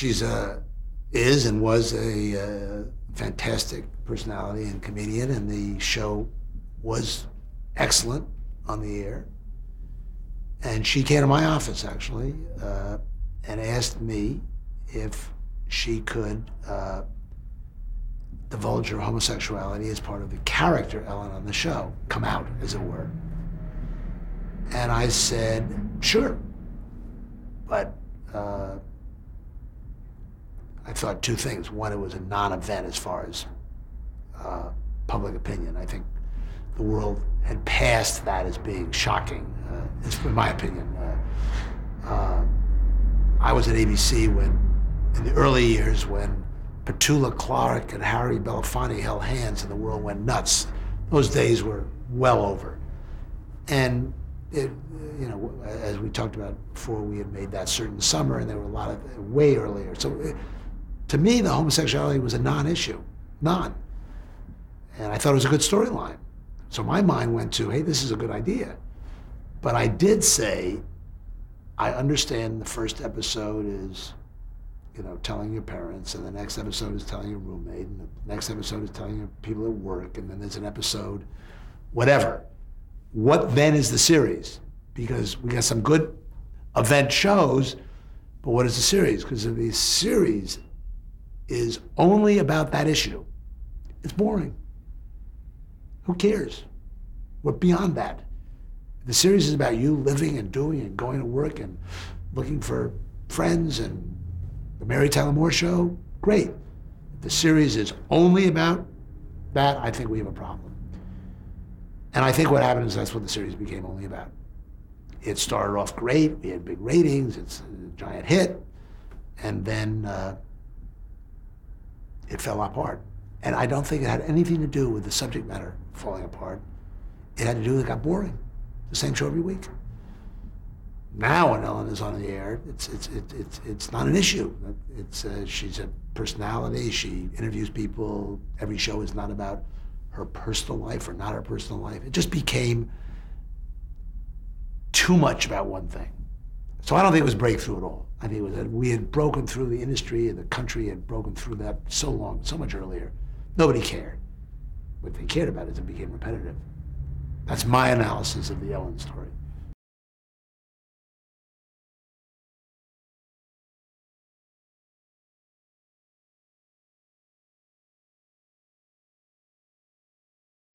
She's is and was a fantastic personality and comedian, and the show was excellent on the air. And she came to my office, actually, and asked me if she could divulge her homosexuality as part of the character Ellen on the show, come out, as it were. And I said, sure. But I thought two things. One, it was a non-event as far as public opinion. I think the world had passed that as being shocking, in my opinion. I was at ABC when, in the early years, when Petula Clark and Harry Belafonte held hands and the world went nuts. Those days were well over. And it, you know, as we talked about before, we had made That Certain Summer, and there were a lot of, way earlier. So to me, the homosexuality was a non-issue, none. And I thought it was a good storyline. So my mind went to, hey, this is a good idea. But I did say, I understand the first episode is, you know, telling your parents, and the next episode is telling your roommate, and the next episode is telling your people at work, and then there's an episode, whatever. What then is the series? Because we got some good event shows, but what is the series? Because if the series is only about that issue, it's boring. Who cares? We're beyond that. The series is about you living and doing and going to work and looking for friends and the Mary Tyler Moore Show, great. If the series is only about that, I think we have a problem. And I think what happened is that's what the series became only about. It started off great, we had big ratings, it's a giant hit, and then it fell apart. And I don't think it had anything to do with the subject matter falling apart. It had to do with it got boring. The same show every week. Now when Ellen is on the air, it's not an issue. She's a personality, she interviews people, every show is not about her personal life or not her personal life. It just became too much about one thing. So I don't think it was breakthrough at all. I think it was that we had broken through the industry and the country had broken through that so much earlier. Nobody cared. What they cared about is it became repetitive. That's my analysis of the Ellen story.